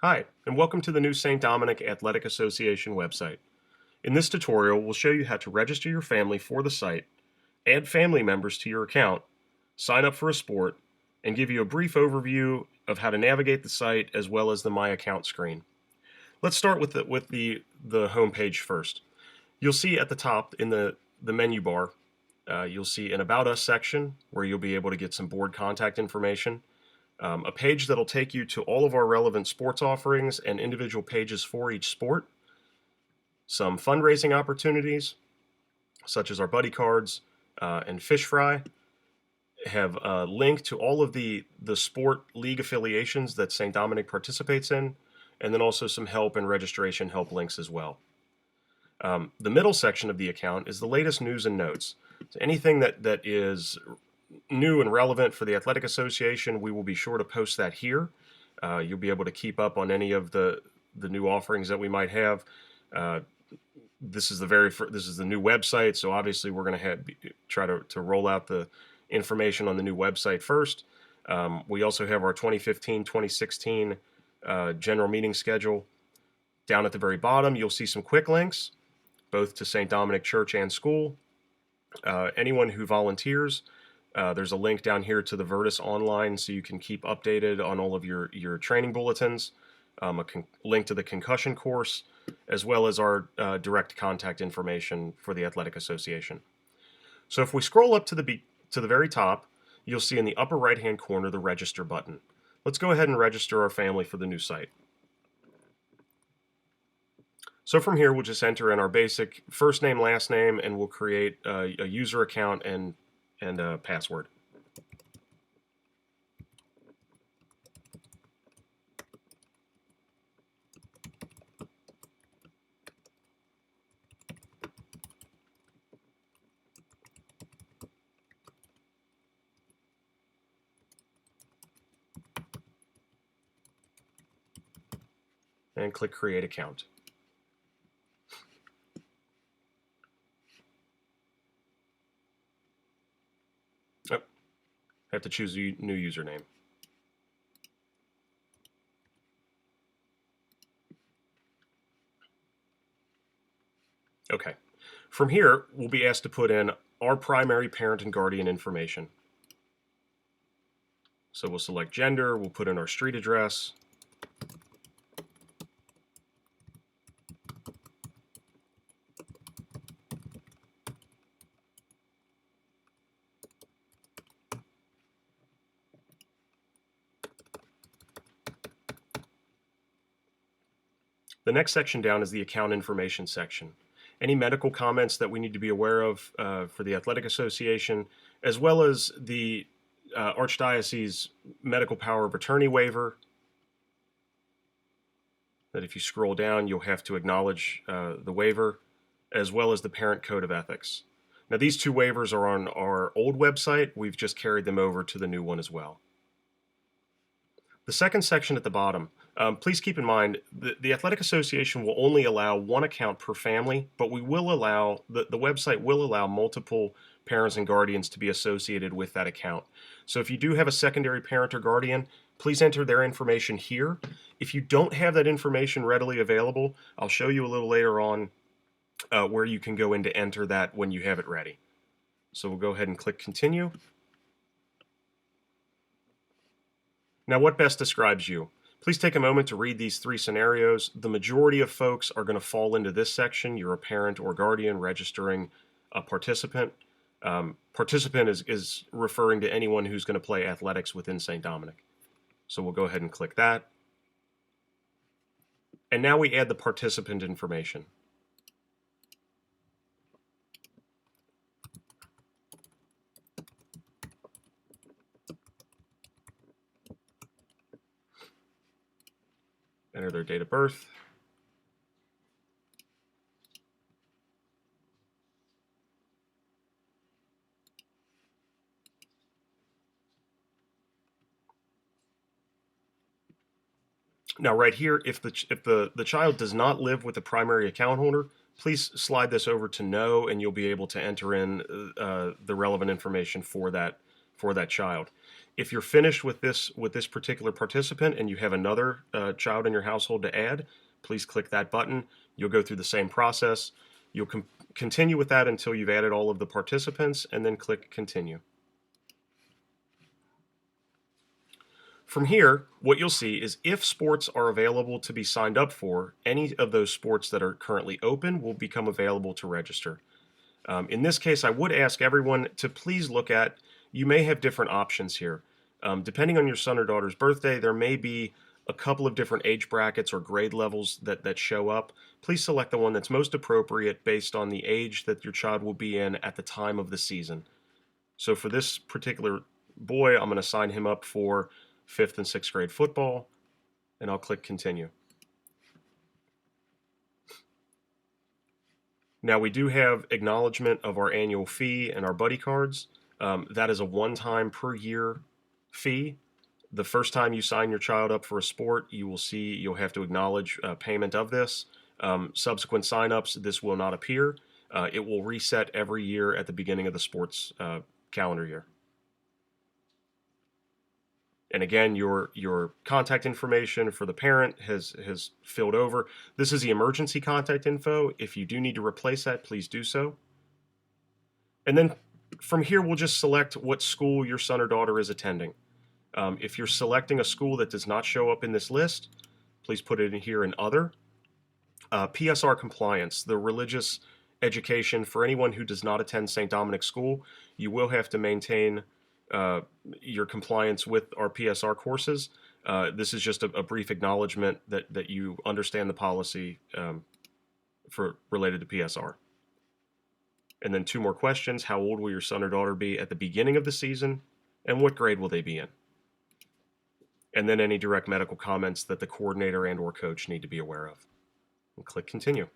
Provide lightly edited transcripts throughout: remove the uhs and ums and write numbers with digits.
Hi, and welcome to the new St. Dominic Athletic Association website. In this tutorial, we'll show you how to register your family for the site, add family members to your account, sign up for a sport, and give you a brief overview of how to navigate the site as well as the My Account screen. Let's start with the home page first. You'll see at the top in the menu bar, you'll see an About Us section where you'll be able to get some board contact information. A page that'll take you to all of our relevant sports offerings and individual pages for each sport, some fundraising opportunities, such as our buddy cards and fish fry, have a link to all of the sport league affiliations that St. Dominic participates in, and then also some help and registration help links as well. The middle section of the account is the latest news and notes. So anything that is new and relevant for the Athletic Association, we will be sure to post that here. You'll be able to keep up on any of the new offerings that we might have. This is the new website, so obviously we're going to try to roll out the information on the new website first. We also have our 2015-2016 general meeting schedule. Down at the very bottom, you'll see some quick links, both to St. Dominic Church and School. Anyone who volunteers, there's a link down here to the Virtus Online so you can keep updated on all of your training bulletins, a link to the concussion course, as well as our direct contact information for the Athletic Association. So if we scroll up to the very top, you'll see in the upper right-hand corner the Register button. Let's go ahead and register our family for the new site. So from here, we'll just enter in our basic first name, last name, and we'll create a user account and a password. And click Create Account. Oh, I have to choose a new username. Okay. From here, we'll be asked to put in our primary parent and guardian information. So we'll select gender, we'll put in our street address. The next section down is the account information section. Any medical comments that we need to be aware of for the Athletic Association, as well as the Archdiocese medical power of attorney waiver, that if you scroll down, you'll have to acknowledge the waiver, as well as the parent code of ethics. Now, these two waivers are on our old website. We've just carried them over to the new one as well. The second section at the bottom, please keep in mind the Athletic Association will only allow one account per family, but we will allow, the website will allow multiple parents and guardians to be associated with that account. So if you do have a secondary parent or guardian, please enter their information here. If you don't have that information readily available, I'll show you a little later on where you can go in to enter that when you have it ready. So we'll go ahead and click Continue. Now, what best describes you? Please take a moment to read these three scenarios. The majority of folks are going to fall into this section. You're a parent or guardian registering a participant. Participant is referring to anyone who's going to play athletics within St. Dominic. So we'll go ahead and click that. And now we add the participant information. Enter their date of birth. Now right here, if the child does not live with the primary account holder, please slide this over to no, and you'll be able to enter in the relevant information for that child. If you're finished with this particular participant and you have another child in your household to add, please click that button. You'll go through the same process. You'll continue with that until you've added all of the participants, and then click continue. From here, what you'll see is if sports are available to be signed up for, any of those sports that are currently open will become available to register. In this case, I would ask everyone to please look at, you may have different options here. Depending on your son or daughter's birthday, there may be a couple of different age brackets or grade levels that show up. Please select the one that's most appropriate based on the age that your child will be in at the time of the season. So for this particular boy, I'm going to sign him up for 5th and 6th grade football, and I'll click continue. Now we do have acknowledgement of our annual fee and our buddy cards. That is a one-time per year fee. The first time you sign your child up for a sport, you'll have to acknowledge payment of this. Subsequent sign-ups, this will not appear. It will reset every year at the beginning of the sports calendar year. And again, your contact information for the parent has filled over. This is the emergency contact info. If you do need to replace that, please do so. And then from here, we'll just select what school your son or daughter is attending. If you're selecting a school that does not show up in this list, please put it in here in other. PSR compliance, the religious education for anyone who does not attend St. Dominic's School, you will have to maintain your compliance with our PSR courses. This is just a brief acknowledgement that you understand the policy related to PSR. And then 2 more questions. How old will your son or daughter be at the beginning of the season? And what grade will they be in? And then any direct medical comments that the coordinator and or coach need to be aware of. And click continue.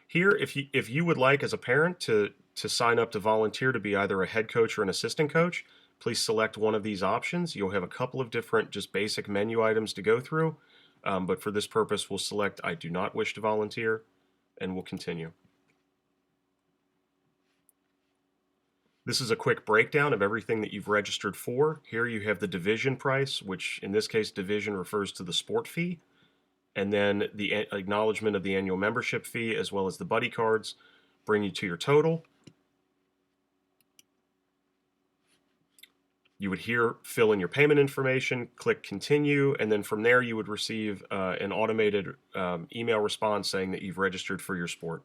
Here, if you would like as a parent to sign up to volunteer to be either a head coach or an assistant coach, please select one of these options. You'll have a couple of different just basic menu items to go through, but for this purpose, we'll select I do not wish to volunteer, and we'll continue. This is a quick breakdown of everything that you've registered for. Here you have the division price, which in this case, division refers to the sport fee, and then the acknowledgement of the annual membership fee as well as the buddy cards bring you to your total. You would here fill in your payment information, click continue, and then from there you would receive an automated email response saying that you've registered for your sport.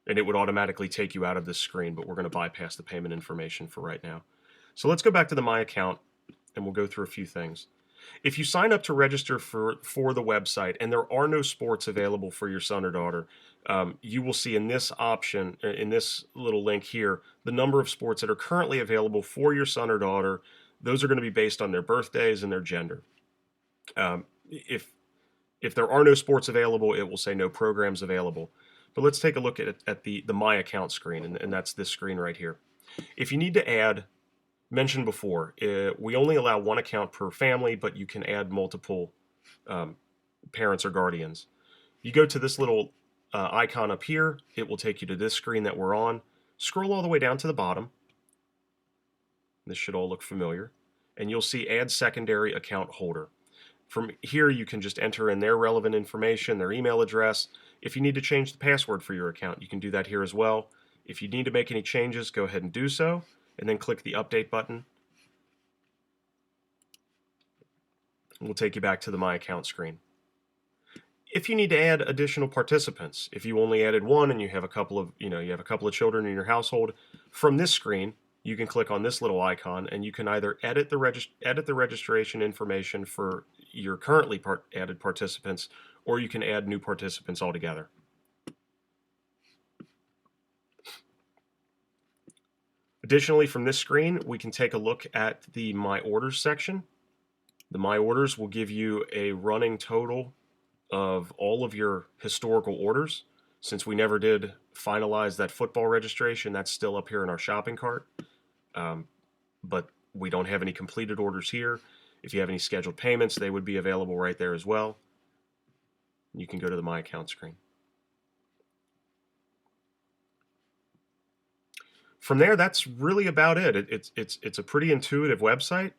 And it would automatically take you out of this screen, but we're going to bypass the payment information for right now. So let's go back to the My Account, and we'll go through a few things. If you sign up to register for the website and there are no sports available for your son or daughter, you will see in this option, in this little link here, the number of sports that are currently available for your son or daughter. Those are going to be based on their birthdays and their gender. If there are no sports available, it will say no programs available. But let's take a look at the My Account screen, and that's this screen right here. If you need to add, mentioned before, we only allow 1 account per family, but you can add multiple parents or guardians. You go to this little icon up here, it will take you to this screen that we're on. Scroll all the way down to the bottom. This should all look familiar. And you'll see Add Secondary Account Holder. From here, you can just enter in their relevant information, their email address. If you need to change the password for your account, you can do that here as well. If you need to make any changes, go ahead and do so, and then click the Update button. And we'll take you back to the My Account screen. If you need to add additional participants, if you only added 1 and you have a couple of children in your household, from this screen, you can click on this little icon and you can either edit the registration information for your currently added participants, or you can add new participants altogether. Additionally, from this screen, we can take a look at the My Orders section. The My Orders will give you a running total of all of your historical orders. Since we never did finalize that football registration, that's still up here in our shopping cart. But we don't have any completed orders here. If you have any scheduled payments, they would be available right there as well. You can go to the My Account screen. From there, that's really about it. It's a pretty intuitive website.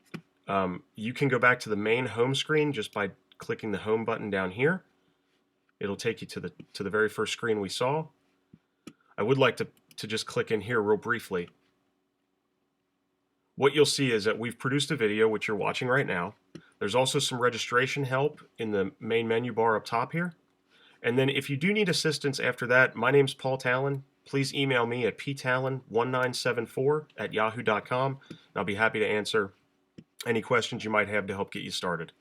You can go back to the main home screen just by clicking the home button down here. It'll take you to the very first screen we saw. I would like to just click in here real briefly. What you'll see is that we've produced a video, which you're watching right now. There's also some registration help in the main menu bar up top here. And then if you do need assistance after that, my name's Paul Talon. Please email me at ptalon1974@yahoo.com, and I'll be happy to answer any questions you might have to help get you started.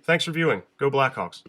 Thanks for viewing. Go Blackhawks.